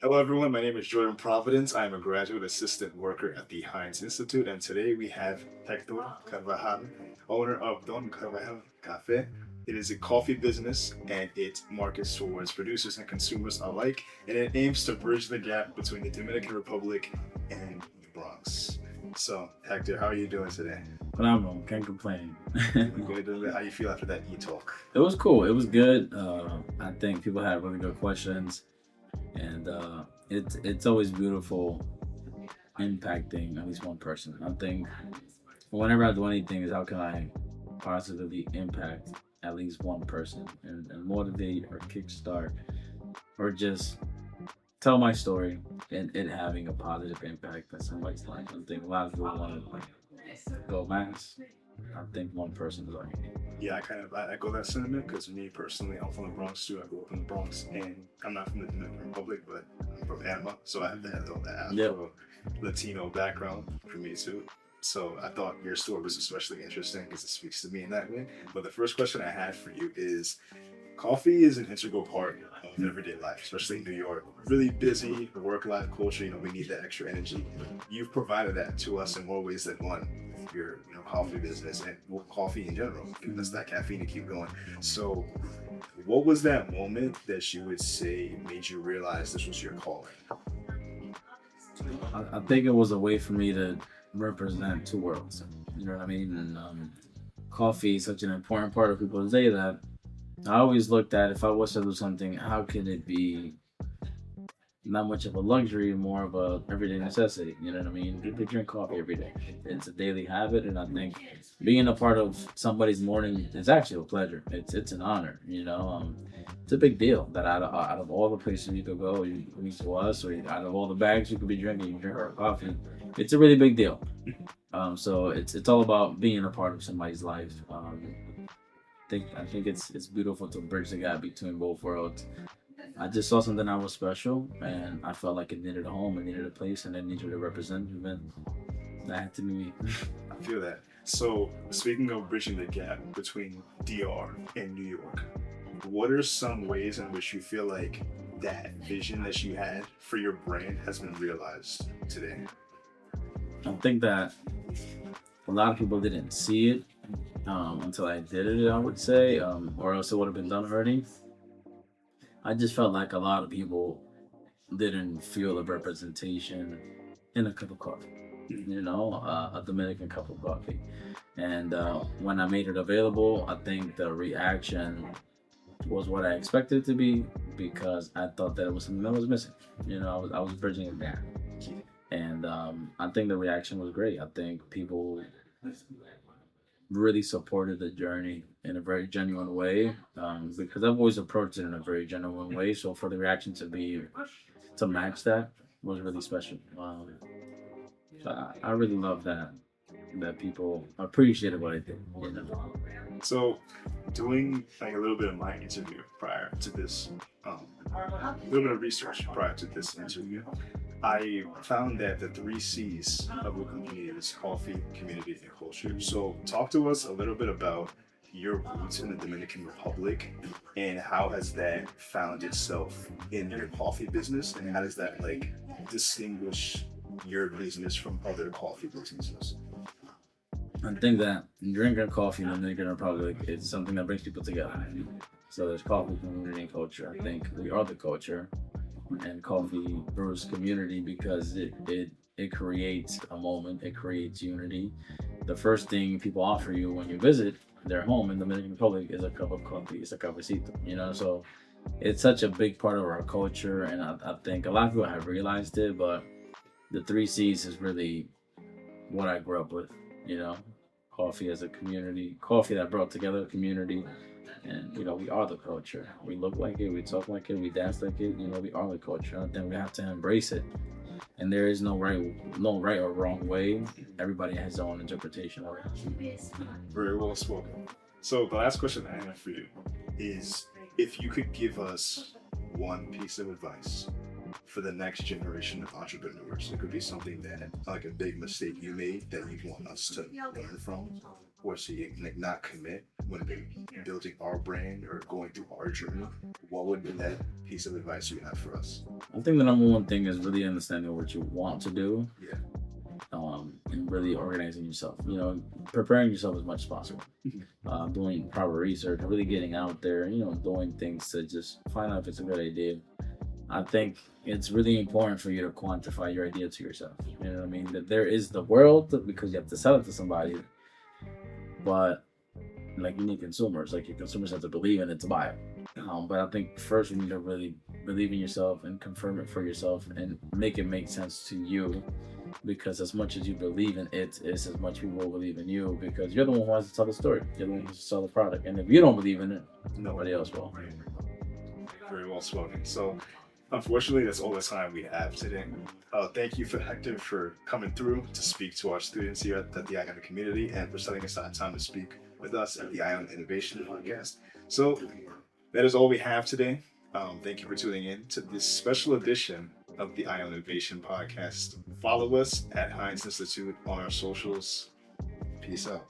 Hello, everyone. My name is Jordan Providence. I am a graduate assistant worker at the Heinz Institute, and today we have Hector Carvajal, owner of Don Carvajal Café. It is a coffee business, and it markets towards producers and consumers alike, and it aims to bridge the gap between the Dominican Republic and the Bronx. So, Hector, how are you doing today? Phenomenal. Can't complain. Good. How you feel after that e-talk? It was cool. It was good. I think people had really good questions, and it's always beautiful impacting at least one person. I think whenever I do anything is how can I positively impact at least one person and motivate or kickstart or just tell my story and it having a positive impact on somebody's life. I think a lot of people want to go mass. I think one person is like, Yeah, I echo that sentiment because me personally, I'm from the Bronx too. I grew up in the Bronx, and I'm not from the Dominican Republic, but I'm from Panama, so I have to have all that Afro Latino background for me too. So I thought your story was especially interesting because it speaks to me in that way. But the first question I had for you is, coffee is an integral part of everyday life, especially in New York. Really busy, work-life culture, we need that extra energy. You've provided that to us in more ways than one. Your coffee business and coffee in general, giving us that caffeine to keep going. So what was that moment that you would say made you realize this was your calling? I think it was a way for me to represent two worlds. You know what I mean? And coffee is such an important part of people's day that I always looked at, if I was to do something, how could it be not much of a luxury, more of a everyday necessity? You know what I mean? People drink coffee every day. It's a daily habit, and I think being a part of somebody's morning is actually a pleasure. It's an honor. It's a big deal that out of all the places you could go, you to us, or out of all the bags you could be drinking, you drink our coffee. It's a really big deal. So it's all about being a part of somebody's life. I think it's beautiful to bridge the gap between both worlds. I just saw something that was special, and I felt like it needed a home, it needed a place, and it needed a representative, and that had to be me. I feel that. So speaking of bridging the gap between DR and New York, what are some ways in which you feel like that vision that you had for your brand has been realized today? I think that a lot of people didn't see it until I did it, I would say, or else it would have been done already. I just felt like a lot of people didn't feel the representation in a cup of coffee, a Dominican cup of coffee. And when I made it available, I think the reaction was what I expected it to be, because I thought that it was something that was missing. I was bridging it down. And I think the reaction was great. I think people really supported the journey in a very genuine way, because I've always approached it in a very genuine way. So for the reaction to match that was really special. I really love that people appreciated what I did. So doing a little bit of my interview prior to this, a little bit of research prior to this interview, I found that the 3 C's of a community is coffee, community, and culture. So talk to us a little bit about your roots in the Dominican Republic and how has that found itself in your coffee business, and how does that distinguish your business from other coffee businesses? I think that drinking coffee in the Dominican Republic is something that brings people together. So there's coffee, community, and culture. I think we are the culture, and coffee brews community because it creates a moment, it creates unity. The first thing people offer you when you visit their home in the Dominican Republic is a cup of coffee, it's a cafecito, so it's such a big part of our culture, and I think a lot of people have realized it, but the 3 C's is really what I grew up with, coffee as a community, coffee that brought together a community. And we are the culture. We look like it, we talk like it, we dance like it. We are the culture. I think we have to embrace it. And there is no right or wrong way. Everybody has their own interpretation of it. Very well spoken. So the last question I have for you is, if you could give us one piece of advice for the next generation of entrepreneurs, it could be something that, like a big mistake you made that you want us to learn from, or so you not commit. when building our brand or going through our journey, what would be that piece of advice you have for us? I think the number one thing is really understanding what you want to do. Yeah. And really organizing yourself, preparing yourself as much as possible, doing proper research, really getting out there, doing things to just find out if it's a good idea. I think it's really important for you to quantify your idea to yourself. You know what I mean? That there is the world, because you have to sell it to somebody, but like you need consumers, like your consumers have to believe in it to buy it. But I think first you need to really believe in yourself and confirm it for yourself and make it make sense to you, because as much as you believe in it, is as much people will believe in you, because you're the one who has to tell the story. You're the one who has to sell the product. And if you don't believe in it, nobody else will. Very well spoken. So unfortunately, that's all the time we have today. Thank you for Hector for coming through to speak to our students here at the Ion community and for setting aside time to speak with us at the Ionavation Podcast. So that is all we have today. Thank you for tuning in to this special edition of the Ionavation Podcast. Follow us at Heinz Institute on our socials. Peace out.